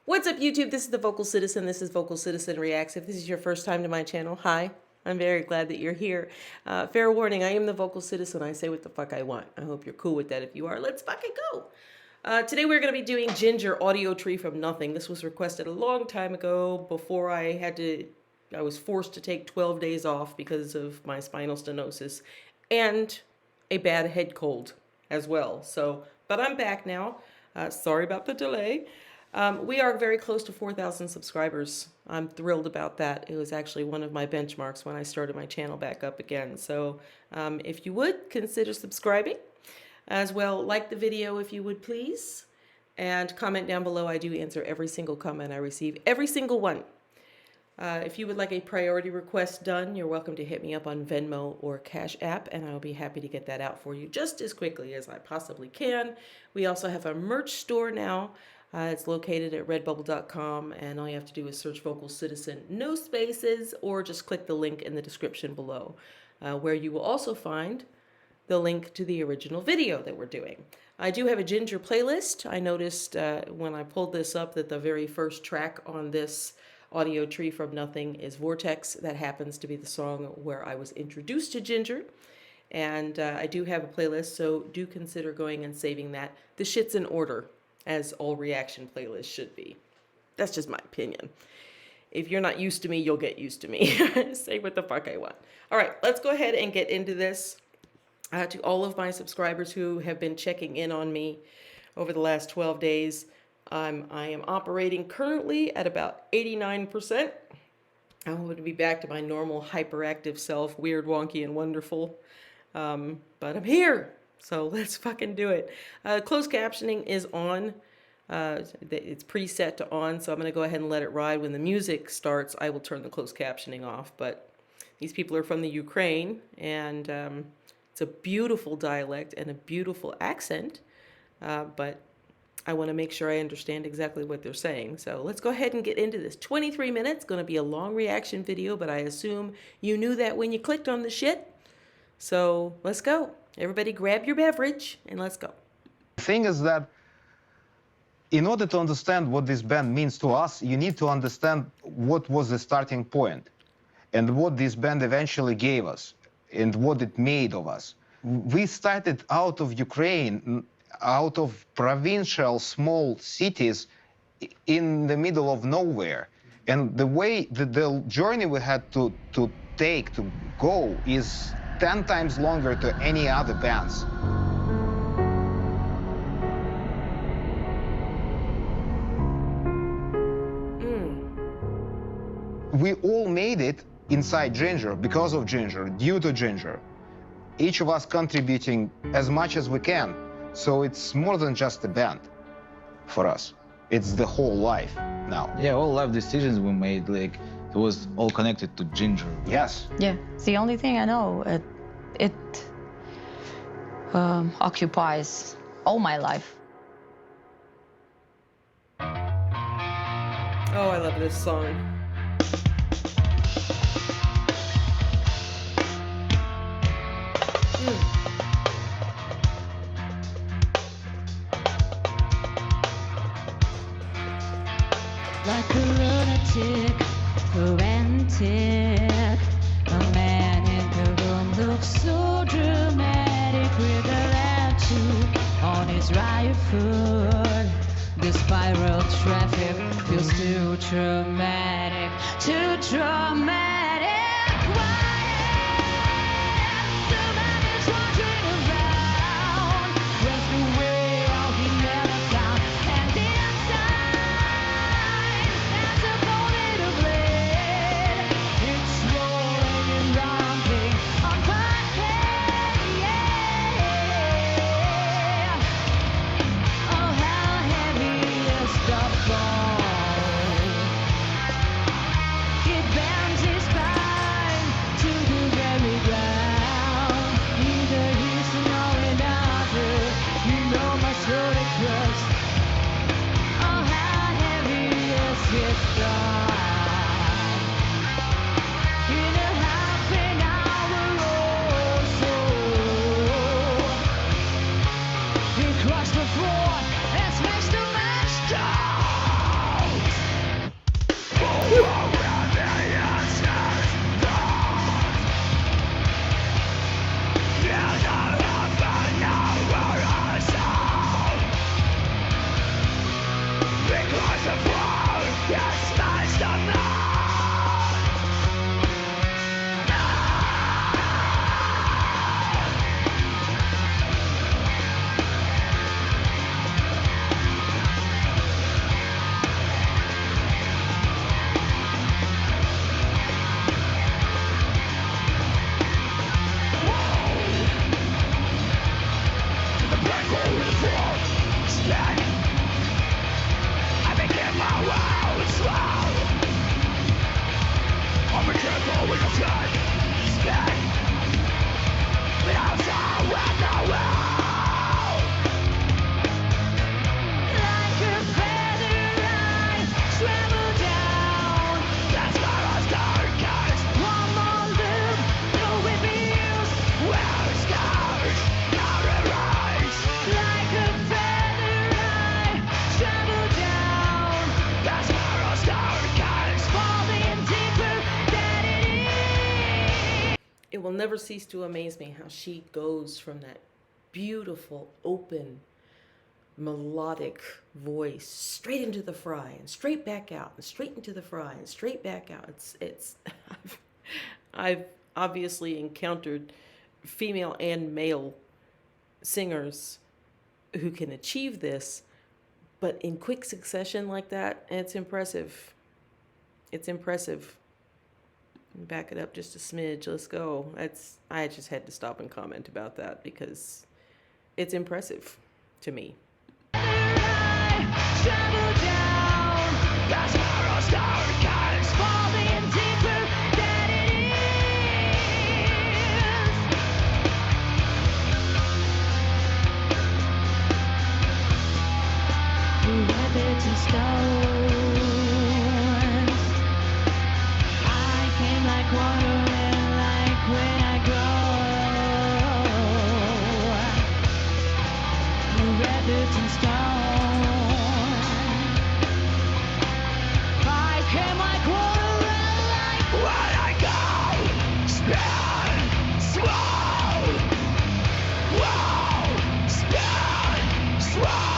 What's up, YouTube? This is the Vocal Citizen. This is Vocal Citizen Reacts. If this is your first time to my channel, hi. I'm very glad that you're here. Fair warning, I am the Vocal Citizen. I say what the fuck I want. I hope you're cool with that. If you are, let's fucking go. Today we're going to be doing Jinjer, Audiotree from Nothing. This was requested a long time ago before I was forced to take 12 days off because of my spinal stenosis and a bad head cold as well. But I'm back now. Sorry about the delay. We are very close to 4,000 subscribers. I'm thrilled about that. It was actually one of my benchmarks when I started my channel back up again. So if you would, consider subscribing. As well, like the video if you would please. And comment down below. I do answer every single comment I receive. Every single one. If you would like a priority request done, you're welcome to hit me up on Venmo or CashApp, and I'll be happy to get that out for you just as quickly as I possibly can. We also have a merch store now. It's located at redbubble.com, and all you have to do is search Vocal Citizen, no spaces, or just click the link in the description below, where you will also find the link to the original video that we're doing. I do have a Jinjer playlist. I noticed when I pulled this up that the very first track on this Audiotree from Nothing is Vortex. That happens to be the song where I was introduced to Jinjer. And I do have a playlist, so do consider going and saving that. The shit's in order, as all reaction playlists should be. That's just my opinion. If you're not used to me, you'll get used to me. Say what the fuck I want. All right, let's go ahead and get into this. To all of my subscribers who have been checking in on me over the last 12 days, I am operating currently at about 89%. I want to be back to my normal hyperactive self, weird, wonky, and wonderful. But I'm here. So let's fucking do it. Closed captioning is on. It's preset to on, so I'm going to go ahead and let it ride. When the music starts, I will turn the closed captioning off. But these people are from the Ukraine, and it's a beautiful dialect and a beautiful accent. But I want to make sure I understand exactly what they're saying. So let's go ahead and get into this. 23 minutes, going to be a long reaction video, but I assume you knew that when you clicked on the shit. So let's go. Everybody grab your beverage and let's go. The thing is that in order to understand what this band means to us, you need to understand what was the starting point and what this band eventually gave us and what it made of us. We started out of Ukraine, out of provincial small cities in the middle of nowhere. And the way, the journey we had to take, to go, is 10 times longer to any other bands. We all made it inside Jinjer, because of Jinjer, due to Jinjer. Each of us contributing as much as we can. So it's more than just a band for us. It's the whole life now. Yeah, all life decisions we made, like, it was all connected to Jinjer. Yes. Yeah, it's the only thing I know. It occupies all my life. Oh, I love this song. Like a lunatic, romantic. A man in the room looks so dramatic with a latch on his right foot. The spiral traffic feels too dramatic, too dramatic. The man is wandering around, resting way out he never found, and inside. Cross the floor and smash the match down. Like a feather, I tremble down. That's where I start, guys. One more loop, no reviews. Well, scars, not erased. Like a feather, I tremble down. That's where I start, guys. Falling deeper than it is. It will never cease to amaze me how she goes from that beautiful, open, melodic voice straight into the fry and straight back out and straight into the fry and straight back out. It's I've obviously encountered female and male singers who can achieve this, but in quick succession like that, it's impressive. It's impressive. Back it up just a smidge. Let's go. I just had to stop and comment about that because it's impressive to me. Travel down. That's where I start, guys. Falling deeper than it is. Rabbits and stones. I came like water and like when I grow. Rabbits and stones. I came like water and like when I go. Spin, swirl. Wow, spin, swirl.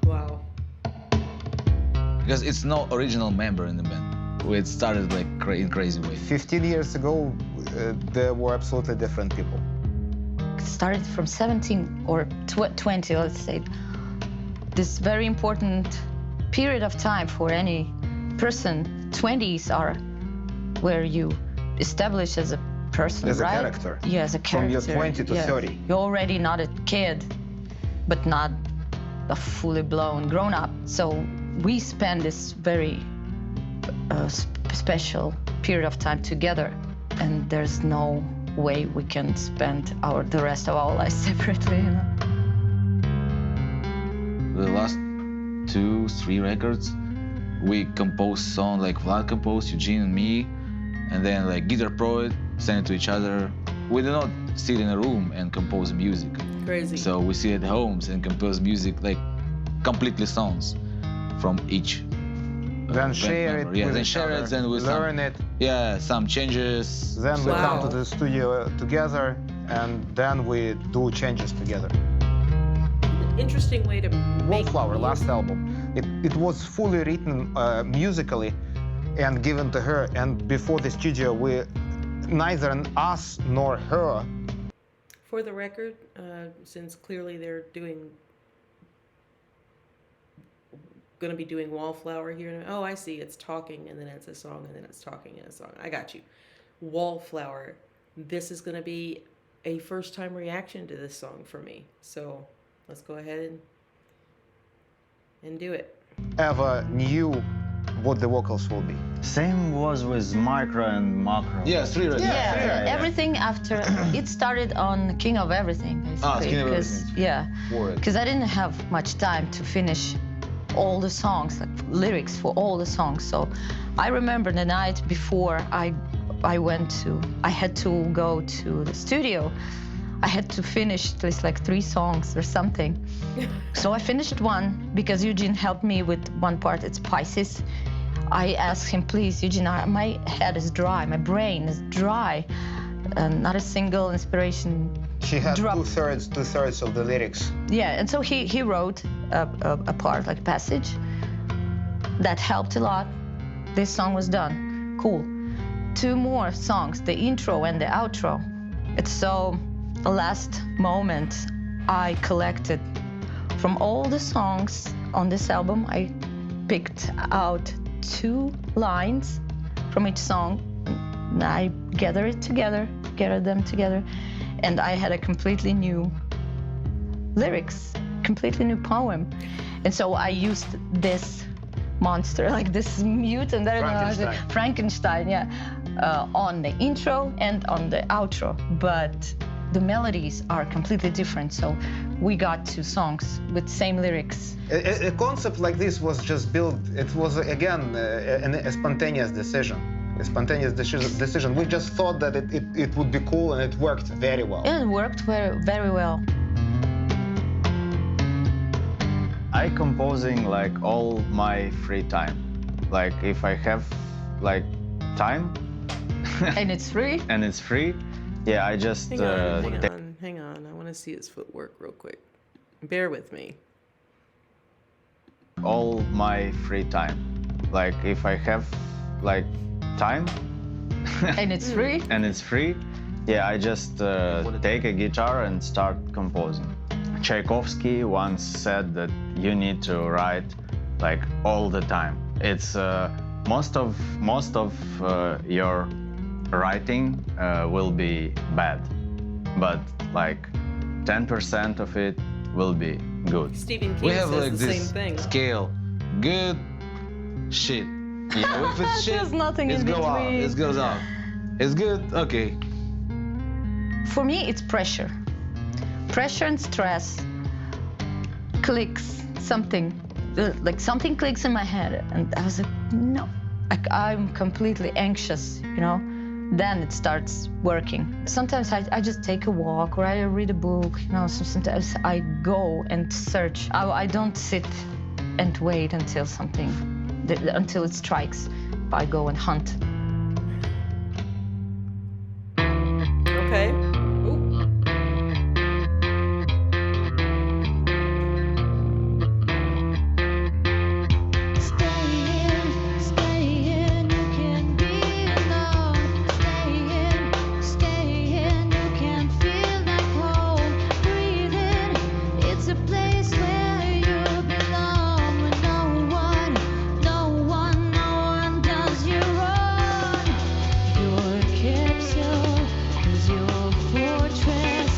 Wow. Because it's no original member in the band. It started like in crazy way. 15 years ago, there were absolutely different people. Started from 17 or 20, let's say. This very important period of time for any person. 20s are where you establish as a person, As a right? character. Yeah, as a From your character. 20 to 30. You're already not a kid, but not a fully blown grown up. So we spend this very special period of time together, and there's no way we can spend the rest of our lives separately, you know? The last 2-3 records, we composed songs like Vlad composed, Eugene and me, and then like Guitar Pro it, send it to each other. We do not sit in a room and compose music. Crazy. So we sit at homes and compose music, like completely songs from each. Then band share it member. Yeah, with then each share other, it, then with learn some, it. Yeah, some changes. Then we Wow. come to the studio together, and then we do changes together. Interesting way to make Wallflower, music. last album, it was fully written musically and given to her. And before the studio, neither us nor her. For the record, since clearly they're going to be doing Wallflower here. Oh, I see. It's talking, and then it's a song, and then it's talking and a song. I got you. Wallflower. This is going to be a first-time reaction to this song for me. So let's go ahead and do it. Ever knew what the vocals will be. Same was with micro and macro. Yeah, 3 records. Yeah, everything after it started on King of Everything, basically. King of 'cause- Everything. Yeah, Forward. because I didn't have much time to finish all the songs, like lyrics for all the songs. So I remember the night before I had to go to the studio. I had to finish at least like 3 songs or something. So I finished one because Eugene helped me with one part. It's Pisces. I asked him, please, Eugene, my head is dry, my brain is dry, not a single inspiration. She had drop. two-thirds of the lyrics. Yeah, and so he wrote a part, like a passage, that helped a lot. This song was done. Cool. 2 more songs, the intro and the outro. It's so, the last moment I collected from all the songs on this album, I picked out 2 lines from each song. And I gathered them together, and I had a completely new lyrics, completely new poem. And so I used this monster, like this mutant, I don't know how to, Frankenstein, yeah, on the intro and on the outro. But the melodies are completely different, so we got 2 songs with same lyrics. A concept like this was just built. It was again a spontaneous decision. A spontaneous decision. We just thought that it would be cool, and it worked very well. Yeah, it worked very well. I composing like all my free time. Like if I have like time And it's free. and it's free, yeah, I just Hang on. I want to see his footwork real quick. Bear with me. all my free time. Like if I have like time And it's free. and it's free, yeah, I just take a guitar and start composing. Tchaikovsky once said that you need to write like all the time. It's most of your writing will be bad, but like 10% of it will be good. Stephen King We have says like the this same thing. scale. Good shit. Yeah, if it's shit, There's nothing it's in go out. between. It goes out. It's good. Okay. For me, it's pressure. Pressure and stress. Clicks, something. Like something clicks in my head. And I was like, no. Like I'm completely anxious, you know? Then it starts working. Sometimes I just take a walk or I read a book, you know? Sometimes I go and search. I don't sit and wait until until it strikes. I go and hunt. Okay. Ooh. Stay in, you can be alone. Stay in, you can feel like home. Breathe in, it's a place where you belong. With no one does you wrong. Your capsule is your fortress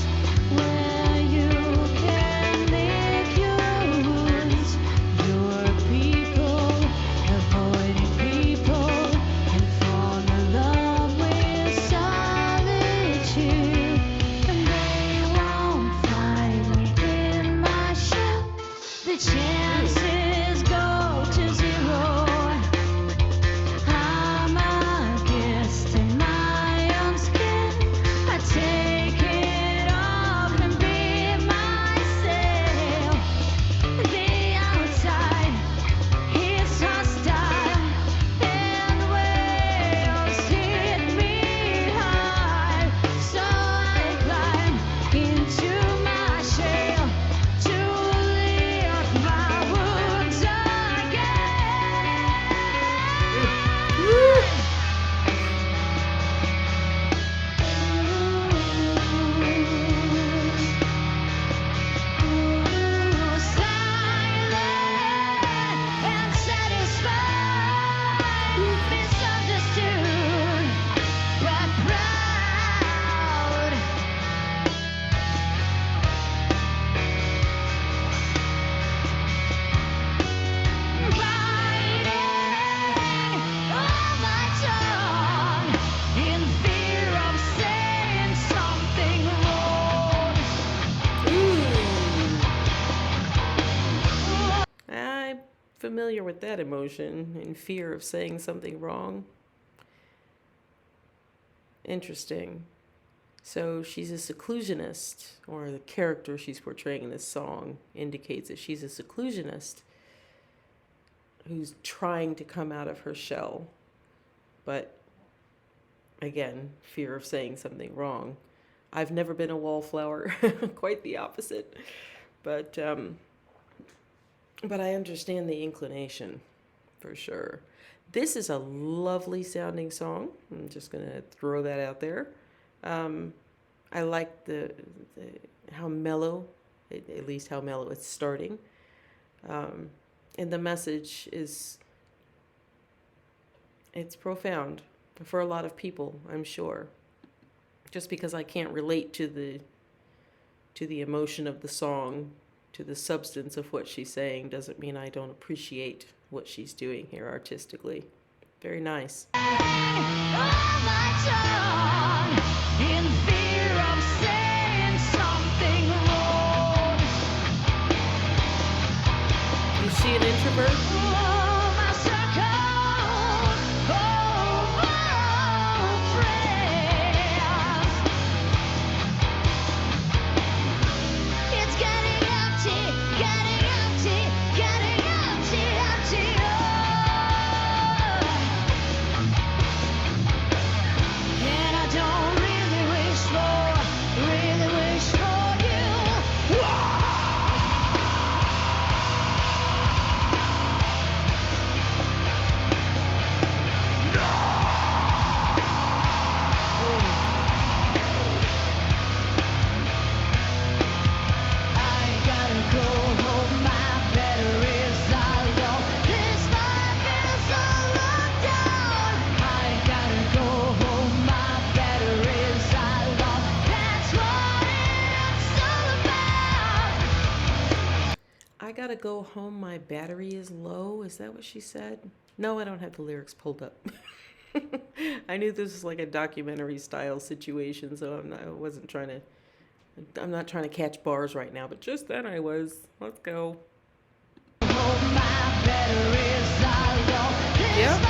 where you can make your wounds. Your people, avoiding people, and fall in love with solitude. And they won't find within my shell. The chances go to 0. I'm a guest in my own skin. I take it off and be myself. The outside is hostile, and waves hit me hard. So I climb into my shell to lift my familiar with that emotion, in fear of saying something wrong. Interesting. So she's a seclusionist, or the character she's portraying in this song indicates that she's a seclusionist who's trying to come out of her shell. But again, fear of saying something wrong. I've never been a wallflower, quite the opposite. But I understand the inclination, for sure. This is a lovely sounding song. I'm just going to throw that out there. I like the how mellow, at least how mellow it's starting. And the message is, it's profound for a lot of people, I'm sure. Just because I can't relate to the emotion of the song, to the substance of what she's saying, doesn't mean I don't appreciate what she's doing here artistically. Very nice. Is she an introvert? I gotta go home, my battery is low. Is that what she said? No, I don't have the lyrics pulled up. I knew this was like a documentary style situation, so I'm not trying to catch bars right now, but just then I was. Let's go. Yep.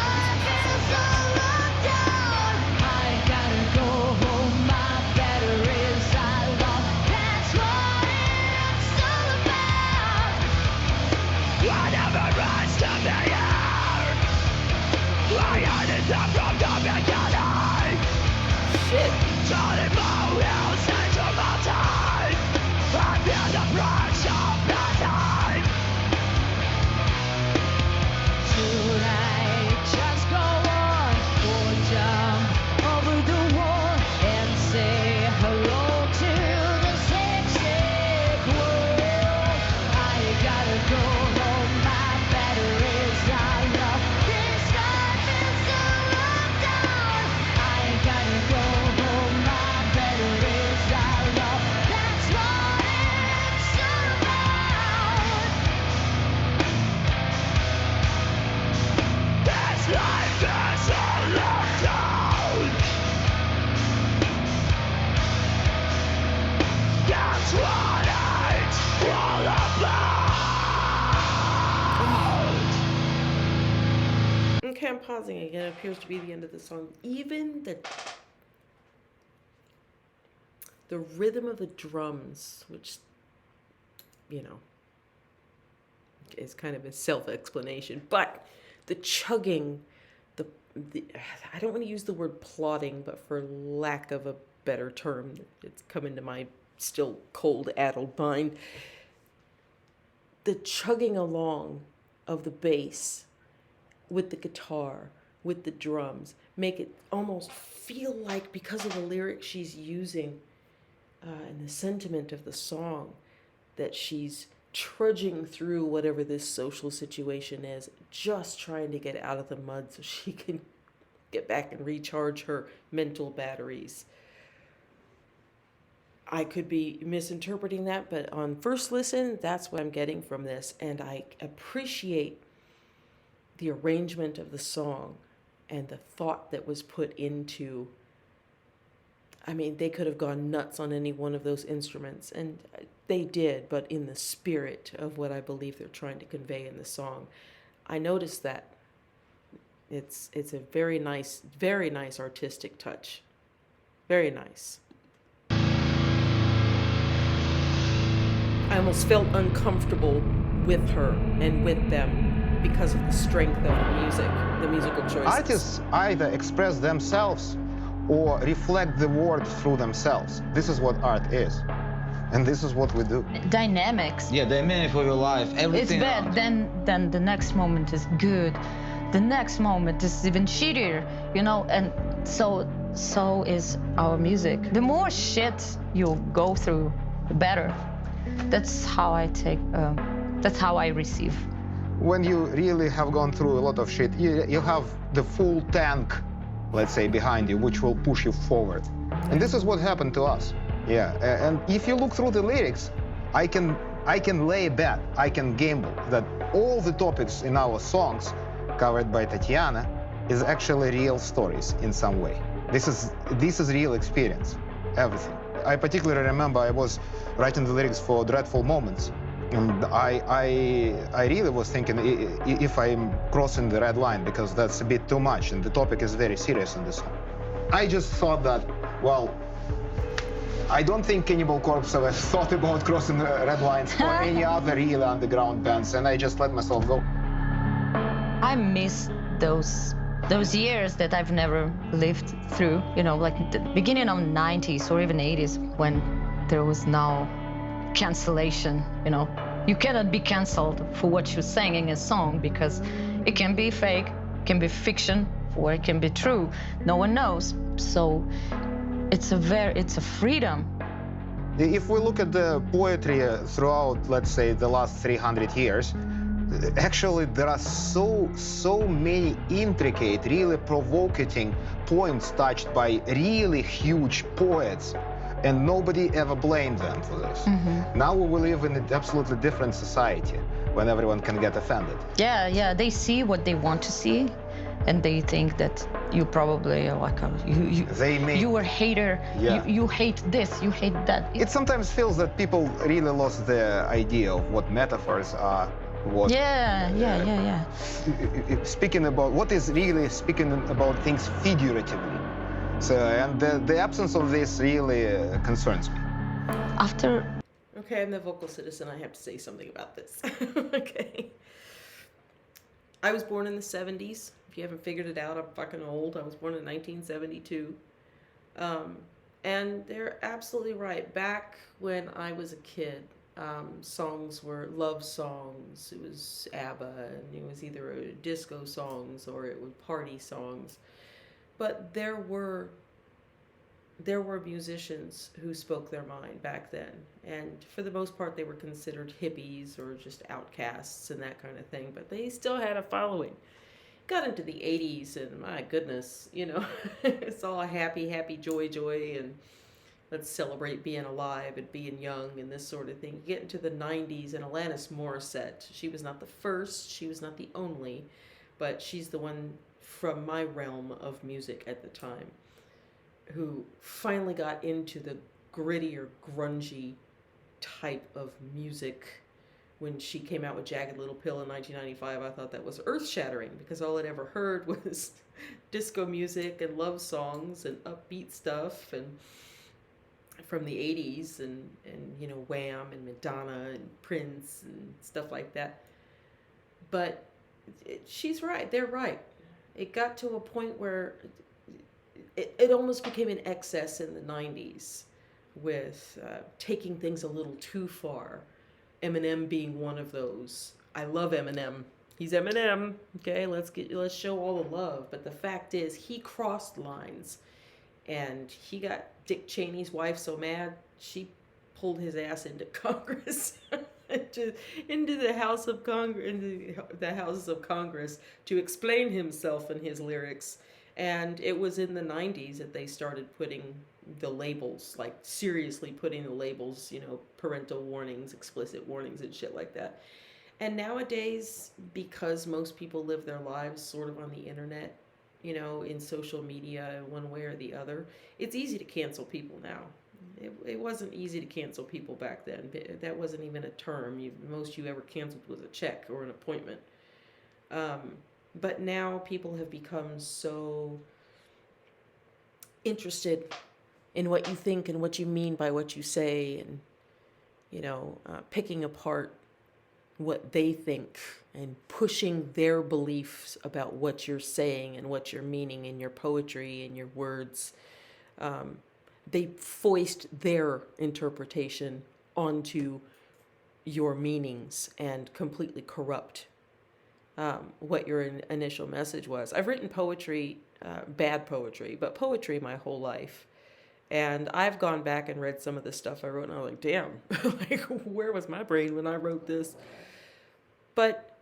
Okay, I'm pausing again. It appears to be the end of the song. Even the rhythm of the drums, which, you know, is kind of a self-explanation, but the chugging, the I don't want to use the word plodding, but for lack of a better term, it's come into my still cold, addled mind. The chugging along of the bass with the guitar, with the drums, make it almost feel like, because of the lyrics she's using and the sentiment of the song, that she's trudging through whatever this social situation is, just trying to get out of the mud so she can get back and recharge her mental batteries. I could be misinterpreting that, but on first listen, that's what I'm getting from this. And I appreciate the arrangement of the song and the thought that was put into. I mean, they could have gone nuts on any one of those instruments, and they did, but in the spirit of what I believe they're trying to convey in the song. I noticed that. It's a very nice artistic touch. Very nice. I almost felt uncomfortable with her and with them because of the strength of the music, the musical choices. Artists either express themselves or reflect the world through themselves. This is what art is. And this is what we do. Dynamics. Yeah, the dynamic of your life, It's everything. bad, then the next moment is good. The next moment is even shittier, you know, and so is our music. The more shit you go through, the better. That's how I receive. When you really have gone through a lot of shit, you have the full tank, let's say, behind you, which will push you forward. And this is what happened to us. Yeah, and if you look through the lyrics, I can lay a bet, I can gamble that all the topics in our songs covered by Tatiana is actually real stories in some way. This is real experience, everything. I particularly remember I was writing the lyrics for Dreadful Moments, and I really was thinking if I'm crossing the red line, because that's a bit too much, and the topic is very serious in this song. I just thought that, well, I don't think Cannibal Corpse ever thought about crossing the red lines or any other really underground bands, and I just let myself go. I miss those years that I've never lived through, you know, like the beginning of 90s or even 80s when there was no cancellation, you know. You cannot be canceled for what you're saying in a song because it can be fake, can be fiction, or it can be true. No one knows. So it's a freedom. If we look at the poetry throughout, let's say, the last 300 years, actually there are so many intricate, really provocating points touched by really huge poets, and nobody ever blamed them for this. Now we live in an absolutely different society when everyone can get offended. Yeah, they see what they want to see, and they think that you probably are like you are a hater. Yeah. You hate this, you hate that. It sometimes feels that people really lost the idea of what metaphors are. What Yeah. speaking about what is really speaking about things figuratively. So, and the absence of this really concerns me. After Okay, I'm the vocal citizen. I have to say something about this. Okay. I was born in the 70s. If you haven't figured it out, I'm fucking old. I was born in 1972. And they're absolutely right. Back when I was a kid, songs were love songs. It was ABBA, and it was either disco songs or it was party songs. But there were musicians who spoke their mind back then, and for the most part they were considered hippies or just outcasts and that kind of thing, but they still had a following. Got into the 80s and my goodness, you know, it's all happy joy, and let's celebrate being alive and being young and this sort of thing. You get into the 90s and Alanis Morissette, she was not the first, she was not the only, but she's the one from my realm of music at the time who finally got into the grittier, grungy type of music. When she came out with Jagged Little Pill in 1995, I thought that was earth-shattering because all I'd ever heard was disco music and love songs and upbeat stuff and from the 80s and you know, Wham and Madonna and Prince and stuff like that. But she's right. They're right. It got to a point where it almost became an excess in the 90s with taking things a little too far. Eminem being one of those. I love Eminem. He's Eminem. Okay, let's show all the love. But the fact is, he crossed lines, and he got Dick Cheney's wife so mad she pulled his ass into Congress, into the House of Congress, into the Houses of Congress to explain himself and his lyrics. And it was in the 90s that they started putting the labels, like seriously putting the labels, you know, parental warnings, explicit warnings and shit like that. And nowadays, because most people live their lives sort of on the internet, you know, in social media, one way or the other, it's easy to cancel people now. It wasn't easy to cancel people back then. That wasn't even a term. Most you ever canceled was a check or an appointment. But now people have become so interested in what you think and what you mean by what you say, and picking apart what they think and pushing their beliefs about what you're saying and what you're meaning in your poetry and your words. They foist their interpretation onto your meanings and completely corrupt what your initial message was. I've written poetry, bad poetry, but poetry my whole life. And I've gone back and read some of the stuff I wrote, and I'm like, damn, like, where was my brain when I wrote this? But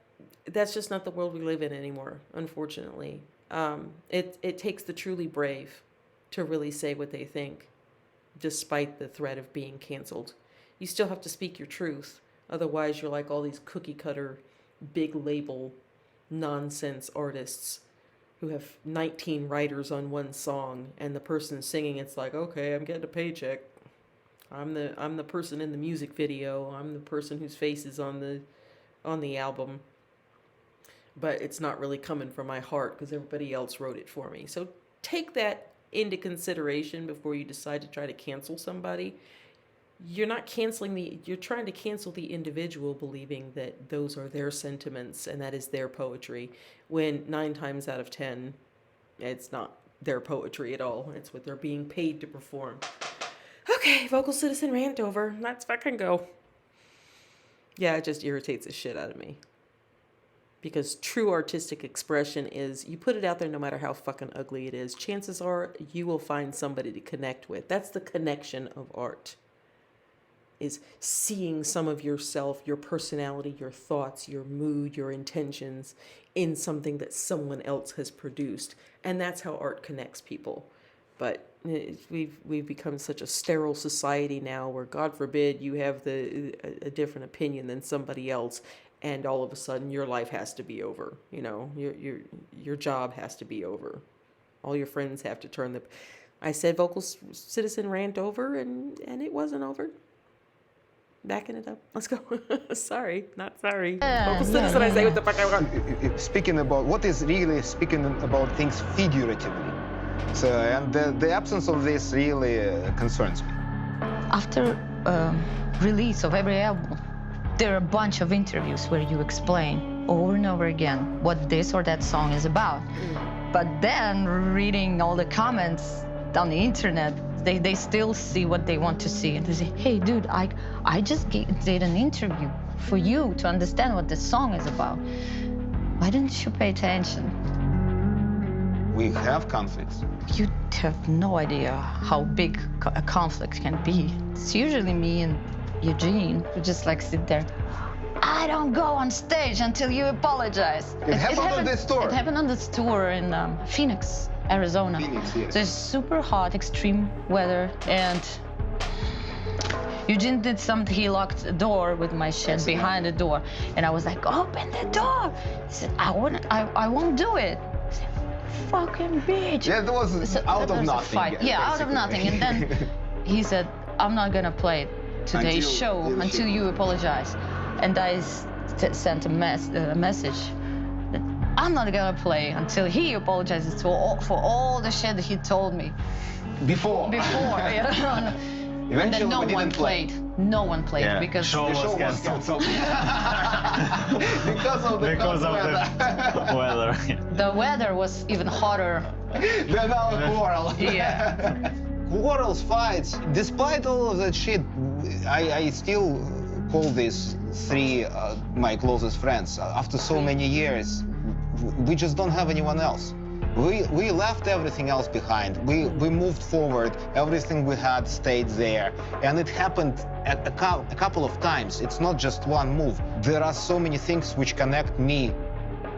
that's just not the world we live in anymore, unfortunately. It takes the truly brave to really say what they think, despite the threat of being canceled. You still have to speak your truth. Otherwise, you're like all these cookie cutter, big label, nonsense artists who have 19 writers on one song, and the person singing, it's like, okay, I'm getting a paycheck. I'm the person in the music video. I'm the person whose face is on the album. But it's not really coming from my heart because everybody else wrote it for me. So take that into consideration before you decide to try to cancel somebody. You're not canceling you're trying to cancel the individual, believing that those are their sentiments and that is their poetry, when 9 times out of 10, it's not their poetry at all. It's what they're being paid to perform. Okay, Vocal Citizen rant over. Let's fucking go. Yeah, it just irritates the shit out of me. Because true artistic expression is, you put it out there no matter how fucking ugly it is, chances are you will find somebody to connect with. That's the connection of art. Is seeing some of yourself, your personality, your thoughts, your mood, your intentions in something that someone else has produced. And that's how art connects people. But we've become such a sterile society now where, God forbid, you have a different opinion than somebody else, and all of a sudden your life has to be over. Your job has to be over. All your friends have to turn I said Vocal Citizen rant over, and it wasn't over. Backing it up. Let's go. Sorry, not sorry. Vocal Citizen, I say what the fuck I want. Speaking about what is really speaking about things figuratively. So, and the absence of this really concerns me. After release of every album, there are a bunch of interviews where you explain over and over again what this or that song is about. But then reading all the comments on the internet, they still see what they want to see, and they say, hey dude, I just did an interview for you to understand what this song is about. Why didn't you pay attention? We have conflicts. You have no idea how big a conflict can be. It's usually me and Eugene who just like sit there. I don't go on stage until you apologize. It happened on this tour. It happened on this tour in Phoenix, Arizona. Phoenix, yes. So it's super hot, extreme weather, and Eugene did something. He locked the door with my shit behind the door, and I was like, open the door. He said, I won't do it. I said, fucking bitch. Yeah, that was out of nothing. Yeah, out of nothing. And then he said, I'm not gonna play today's show until you apologize. And I sent a message that I'm not gonna play until he apologizes for all the shit that he told me. Before. Yeah. Eventually, and then no we one didn't play. played. No one played because show The show was was canceled. canceled. because of the weather. the weather was even hotter. Than our quarrel. Yeah. Quarrels, fights. Despite all of that shit, I still call these 3 my closest friends. After so many years, we just don't have anyone else. We left everything else behind. We moved forward. Everything we had stayed there. And it happened a couple of times. It's not just one move. There are so many things which connect me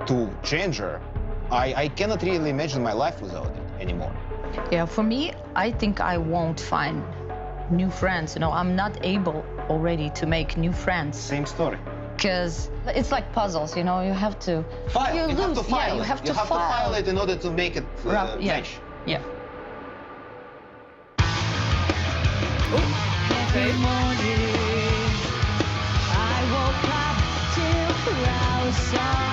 to Jinjer. I cannot really imagine my life without it anymore. Yeah, for me, I think I won't find new friends. I'm not able already to make new friends. Same story. Because it's like puzzles, you have to File. You have to file yeah, you it. have to You have file. to file it in order to make it Yeah. match. Yeah. Every morning I woke up to proud song.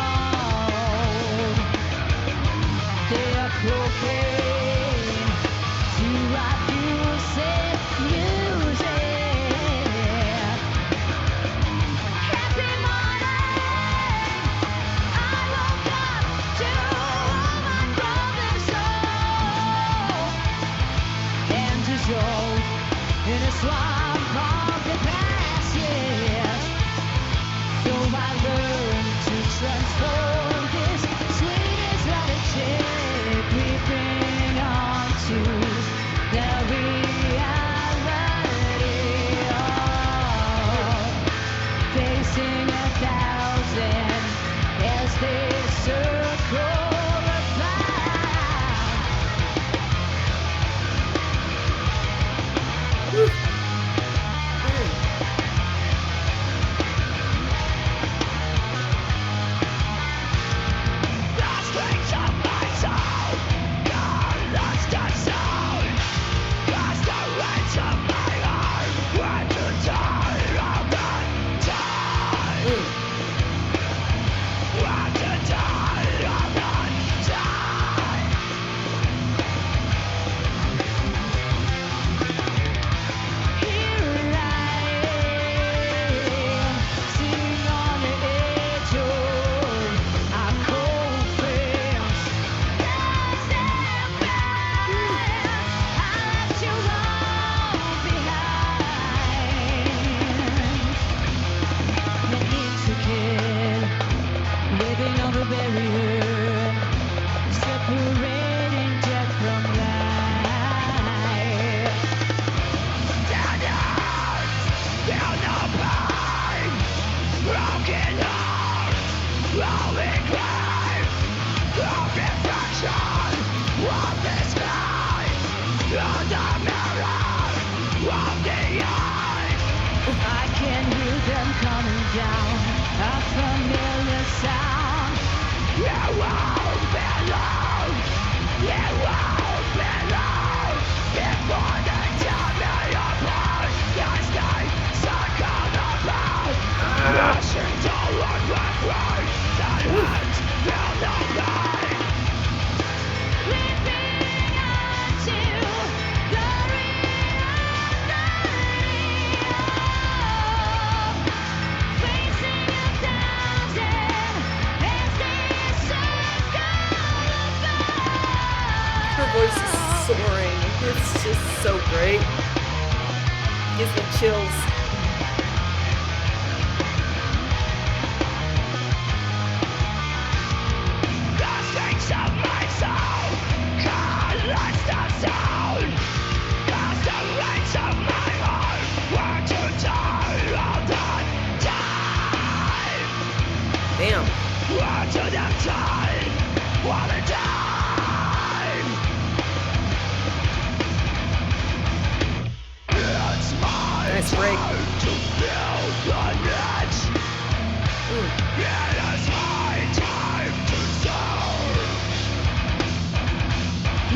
this circle living on the barrier, separating death from life. Down the pain, broken heart, rolling grave, of reflection, of the sky, of the mirror, of the eye. I can hear them coming down, a familiar sound. You won't be alone, you won't be alone. Before they tear me apart, the sky circled about. Rushing toward my pride, the hands feel no pain. Leaping onto the facing a thousand as they circle above. Her voice is soaring. It's just so great. Gives me chills. The strings of my soul collapse the soul. Cast the reins of my heart were to die all the time. Damn. Were to the time all the time. It's my Nice break. time to feel the net. It is my time to serve.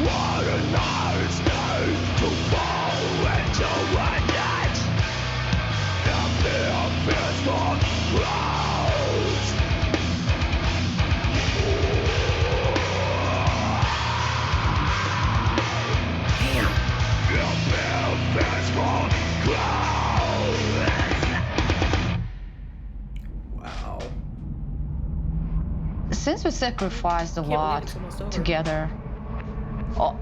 What a nice day to fall into a net. The fear fears for clouds. Damn. The fear fears for clouds. Wow. Since we sacrificed a believe lot it's almost over. together,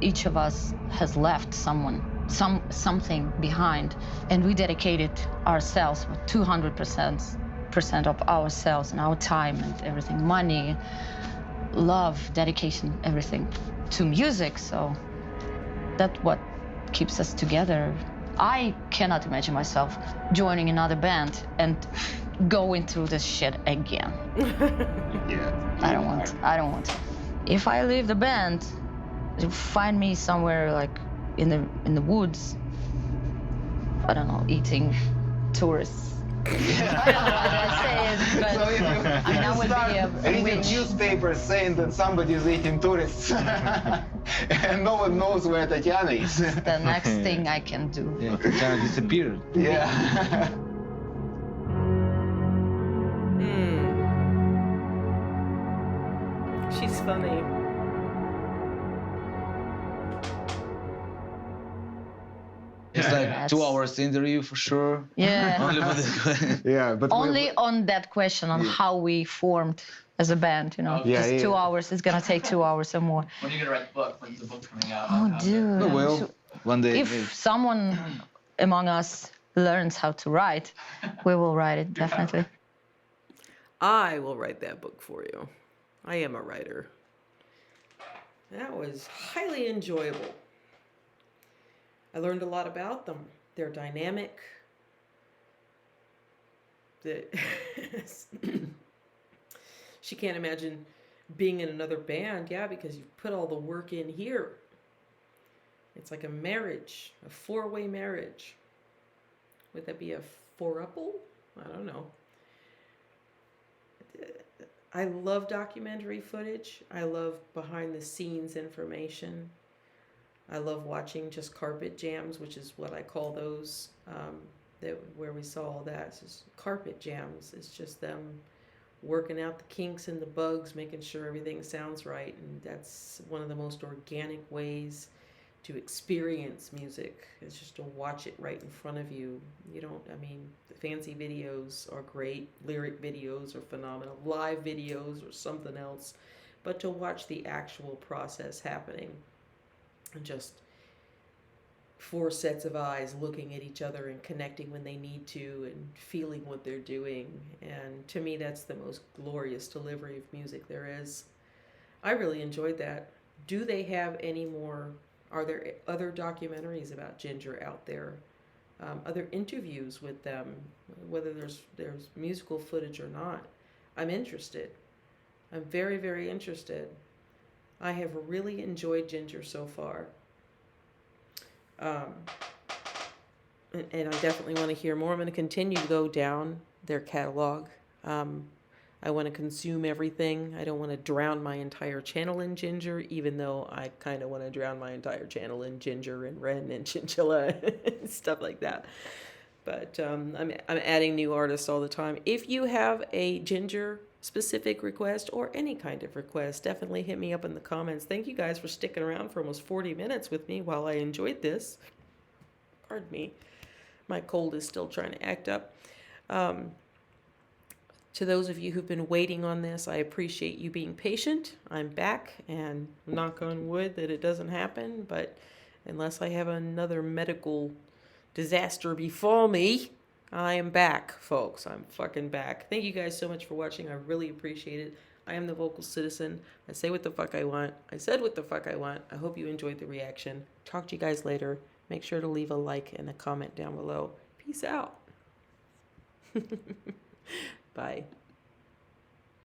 each of us has left something behind, and we dedicated ourselves with 200% of ourselves and our time and everything, money, love, dedication, everything to music. So that's what keeps us together. I cannot imagine myself joining another band and going through this shit again. Yeah. I don't want. If I leave the band, you'll find me somewhere like in the woods. I don't know, eating tourists. I don't know how to say it, but So if you, I mean, I would start be a reading witch. newspapers saying that somebody is eating tourists, and no one knows where Tatiana is. The next thing I can do. Yeah, Tatiana disappeared. Yeah. She's funny. It's like That's- 2 hours interview for sure. Yeah. Only for this. Yeah, but Only on that question on how we formed as a band, you know. Yeah, Just yeah. 2 hours. It's gonna take 2 hours or more. When are you gonna write the book? When's the book coming out? Oh, How's it- dude. No, well, one day. If someone among us learns how to write, we will write it, definitely. I will write that book for you. I am a writer. That was highly enjoyable. I learned a lot about them. They're dynamic. she can't imagine being in another band. Yeah, because you put all the work in here. It's like a marriage, a four-way marriage. Would that be a four-upple? I don't know. I love documentary footage. I love behind-the-scenes information. I love watching just carpet jams, which is what I call those, where we saw all that. It's just carpet jams. It's just them working out the kinks and the bugs, making sure everything sounds right. And that's one of the most organic ways to experience music. It's just to watch it right in front of you. You don't, I mean, the fancy videos are great. Lyric videos are phenomenal. Live videos or something else. But to watch the actual process happening, and just four sets of eyes looking at each other and connecting when they need to and feeling what they're doing. And to me, that's the most glorious delivery of music there is. I really enjoyed that. Do they have any more? Are there other documentaries about Jinjer out there? Other interviews with them, whether there's musical footage or not? I'm interested. I'm very, very interested. I have really enjoyed Jinjer so far. And I definitely want to hear more. I'm going to continue to go down their catalog. I want to consume everything. I don't want to drown my entire channel in Jinjer, even though I kind of want to drown my entire channel in Jinjer and Ren and Chinchilla and stuff like that. But I'm adding new artists all the time. If you have a Jinjer specific request or any kind of request, definitely hit me up in the comments. Thank you guys for sticking around for almost 40 minutes with me while I enjoyed this. Pardon me. My cold is still trying to act up. To those of you who've been waiting on this, I appreciate you being patient. I'm back, and knock on wood that it doesn't happen, but unless I have another medical disaster befall me, I am back, folks. I'm fucking back. Thank you guys so much for watching. I really appreciate it. I am the Vocal Citizen. I say what the fuck I want. I said what the fuck I want. I hope you enjoyed the reaction. Talk to you guys later. Make sure to leave a like and a comment down below. Peace out. Bye.